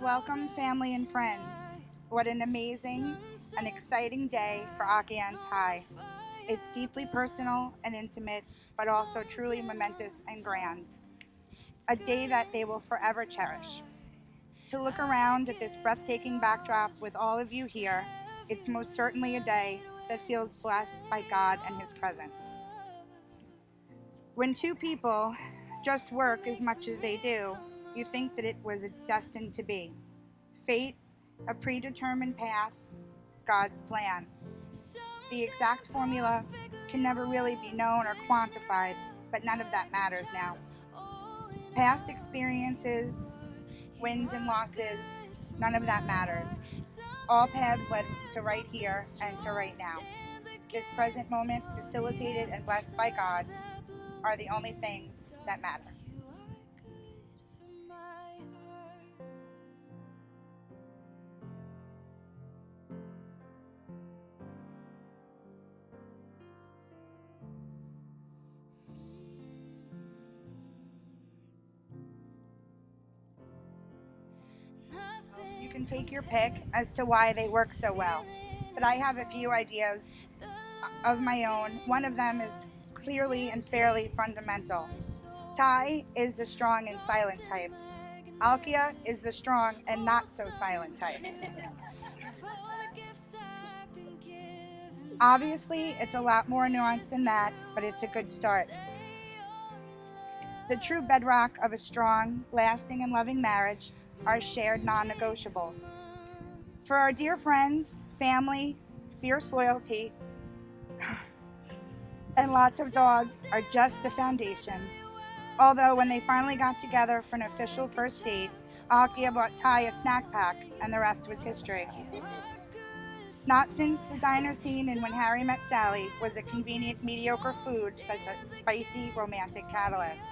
Welcome, family and friends. What an amazing and exciting day for Aukje and Ty. It's deeply personal and intimate, but also truly momentous and grand. A day that they will forever cherish. To look around at this breathtaking backdrop with all of you here, it's most certainly a day that feels blessed by God and His presence. When two people just work as much as they do, you think that it was destined to be. Fate, a predetermined path, God's plan. The exact formula can never really be known or quantified, but none of that matters now. Past experiences, wins and losses, none of that matters. All paths led to right here and to right now. This present moment, facilitated and blessed by God, are the only things that matter. You can take your pick as to why they work so well, but I have a few ideas of my own. One of them is clearly and fairly fundamental. Ty is the strong and silent type. Aukje is the strong and not so silent type. Obviously, it's a lot more nuanced than that, but it's a good start. The true bedrock of a strong, lasting, and loving marriage are shared non-negotiables. For our dear friends, family, fierce loyalty, and lots of dogs are just the foundation. Although when they finally got together for an official first date, Aukje bought Ty a snack pack, and the rest was history. Not since the diner scene in When Harry Met Sally was a convenient, mediocre food such a spicy, romantic catalyst.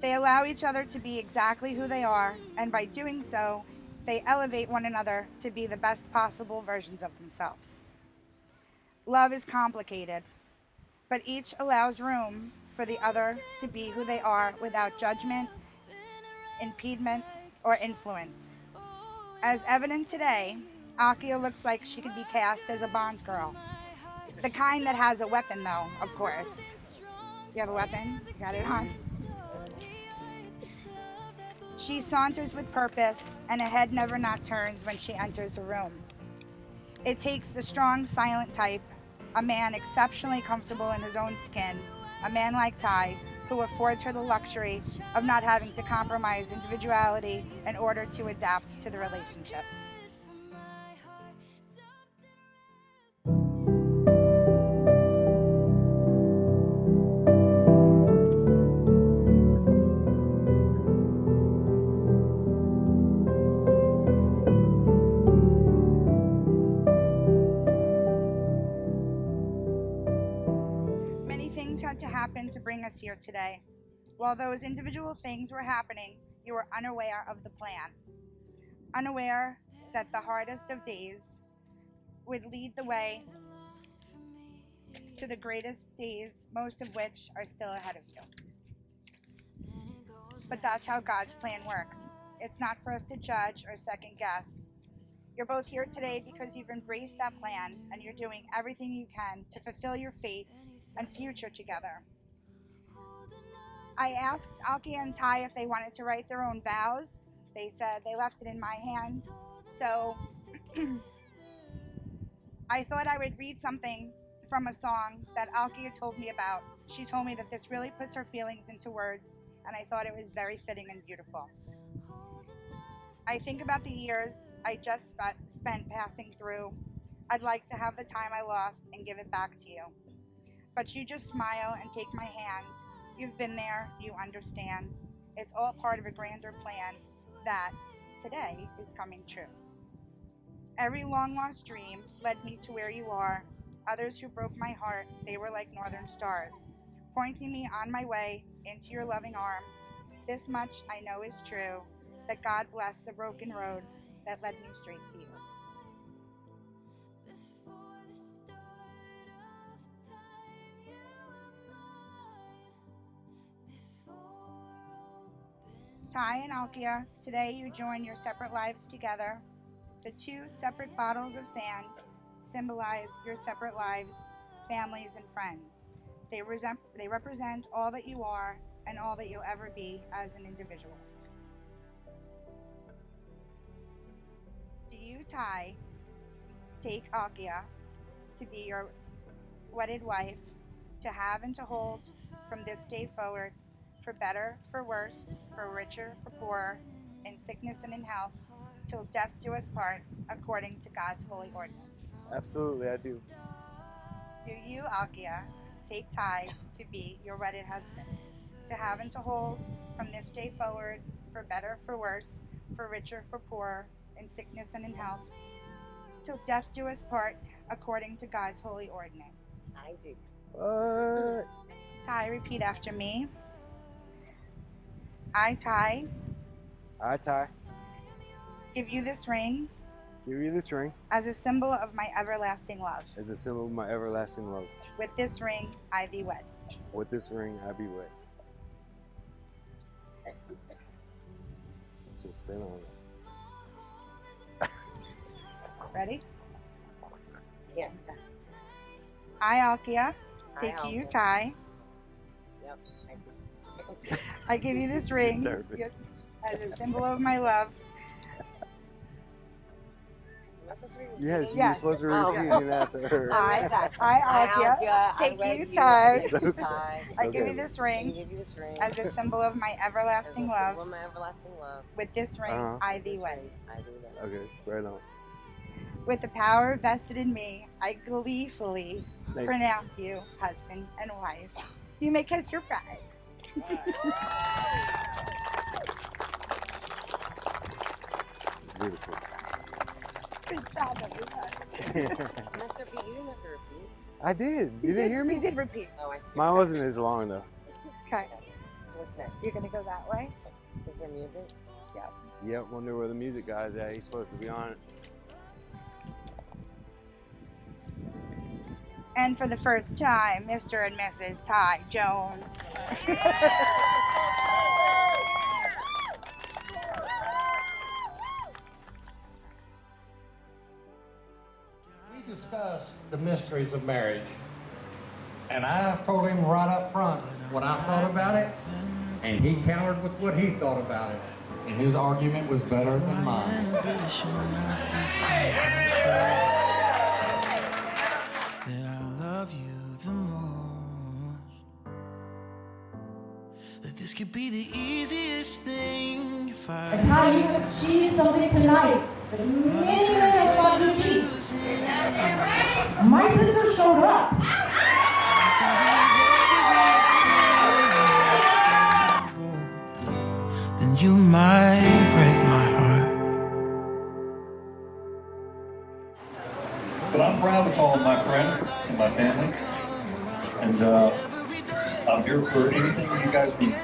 They allow each other to be exactly who they are, and by doing so, they elevate one another to be the best possible versions of themselves. Love is complicated, but each allows room for the other to be who they are without judgment, impediment, or influence. As evident today, Aukje looks like she could be cast as a Bond girl. The kind that has a weapon, though, of course. You have a weapon? You got it on? She saunters with purpose, and a head never not turns when she enters a room. It takes the strong, silent type, a man exceptionally comfortable in his own skin, a man like Ty, who affords her the luxury of not having to compromise individuality in order to adapt to the relationship. Had to happen to bring us here today. While those individual things were happening, you were unaware of the plan. Unaware that the hardest of days would lead the way to the greatest days, most of which are still ahead of you. But that's how God's plan works. It's not for us to judge or second guess. You're both here today because you've embraced that plan and you're doing everything you can to fulfill your faith and future together. I asked Aukje and Ty if they wanted to write their own vows. They said they left it in my hands. So I thought I would read something from a song that Aukje told me about. She told me that this really puts her feelings into words, and I thought it was very fitting and beautiful. I think about the years I just spent passing through. I'd like to have the time I lost and give it back to you. But you just smile and take my hand. You've been there, you understand. It's all part of a grander plan that today is coming true. Every long lost dream led me to where you are. Others who broke my heart, they were like northern stars, pointing me on my way into your loving arms. This much I know is true, that God bless the broken road that led me straight to you. Ty and Aukje, today you join your separate lives together. The two separate bottles of sand symbolize your separate lives, families, and friends. They represent all that you are and all that you'll ever be as an individual. Do you, Ty, take Aukje to be your wedded wife, to have and to hold from this day forward, for better, for worse, for richer, for poorer, in sickness and in health, till death do us part, according to God's holy ordinance? Absolutely, I do. Do you, Aukje, take Ty to be your wedded husband, to have and to hold from this day forward, for better, for worse, for richer, for poorer, in sickness and in health, till death do us part, according to God's holy ordinance? I do. What? Ty, repeat after me. I, Ty, I, Ty, give you this ring give you this ring as a symbol of my everlasting love. as a symbol of my everlasting love. With this ring, I thee wed. With this ring, I be wed. So spin on it. Ready? Yes. I, Aukje, take Aukje. you, Ty. Yep, I do. I give you this ring nervous. as a symbol of my love. Am I supposed to be Yes, repeating? you're Yes. supposed to Oh. repeat it after her. I, missed that. Aukje, take I you, wed Ty. Take you, Ty. I give okay. you this I ring give you this ring as a symbol of my as a everlasting symbol love. of my everlasting love. With this ring, Uh-huh. I thee This wed. ring, I do that. Okay, right on. With the power vested in me, I gleefully Thank you. pronounce you husband and wife. You may kiss your bride. Beautiful. Good job, everybody. Mr. P, you didn't have to repeat. I did. You didn't hear You me? did repeat. Oh, I see. Mine wasn't as long though. Okay. So what's next? You're gonna go that way? Is there music? Yep, wonder where the music guy's at. He's supposed to be on it. And for the first time, Mr. and Mrs. Ty Jones. We discussed the mysteries of marriage, and I told him right up front what I thought about it, and he countered with what he thought about it, and his argument was better than mine. That I love you the most. That this could be the easiest thing if I. Ty, you have achieved something tonight that many men have sought to achieve. My sister showed up. Then you might break my heart. But I'm proud to call him my friend and my family. And I'm here for anything you guys need.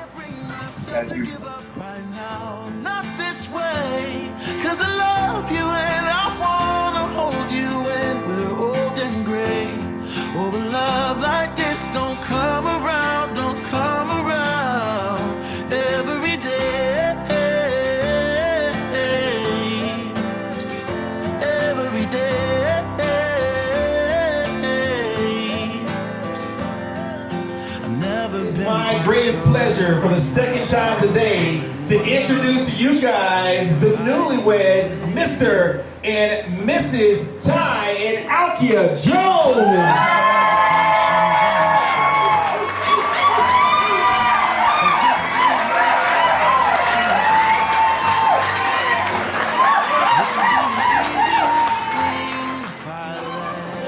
As usual. Right now, not this way. 'Cause I love you and I wanna hold you when we're old and gray. Oh, but love like this don't come around every day. Every day. I've never It's been my more greatest sure. pleasure for the second time today to introduce to you guys the newlyweds, Mr. and Mrs. Ty and Aukje Jones.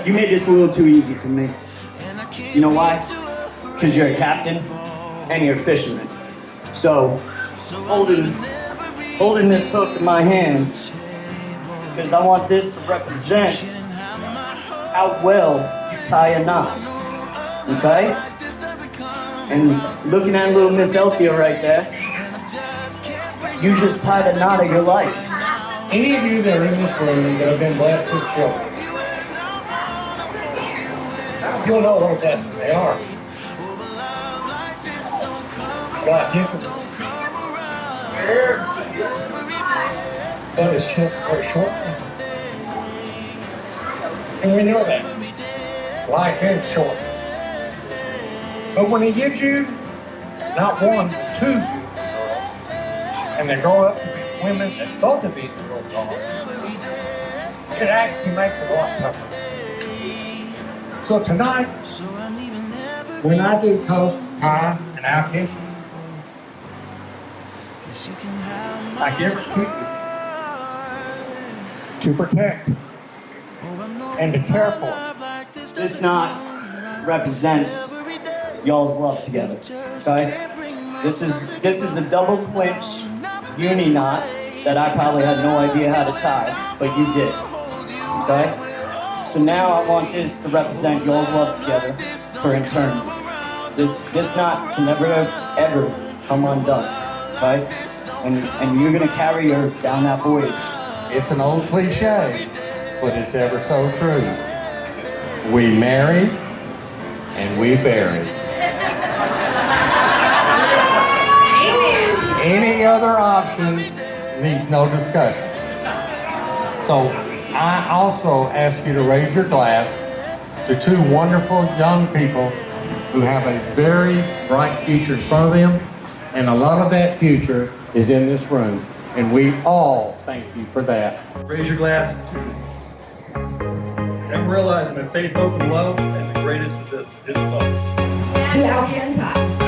You made this a little too easy for me. You know why? Because you're a captain and you're a fisherman. So, holding this hook in my hand, because I want this to represent how well you tie a knot. Okay? And looking at little Miss Elkia right there, you just tied a knot of your life. Any of you that are in this room that have been blessed with children, you'll know what a blessing they are. God gives them. But it's just for a short time. And we know that. Life is short. But when he gives you not one, but 2 girls, and they grow up to be women that both of these girls are, it actually makes it a lot tougher. So tonight, when I do toast Ty and Aukje, I give it to you to protect and to care for. This knot represents y'all's love together, okay? This is a double clinch uni knot that I probably had no idea how to tie, but you did, okay? So now I want this to represent y'all's love together for eternity. This knot can never, ever come undone, okay? And you're gonna carry her down that voyage. It's an old cliche, but it's ever so true. We marry and we bury. Any other option needs no discussion. So I also ask you to raise your glass to 2 wonderful young people who have a very bright future in front of them, and a lot of that future is in this room, and we all thank you for that. Raise your glass and realizing that faith, hope, and love, and the greatest of this is love. To Aukje and Ty.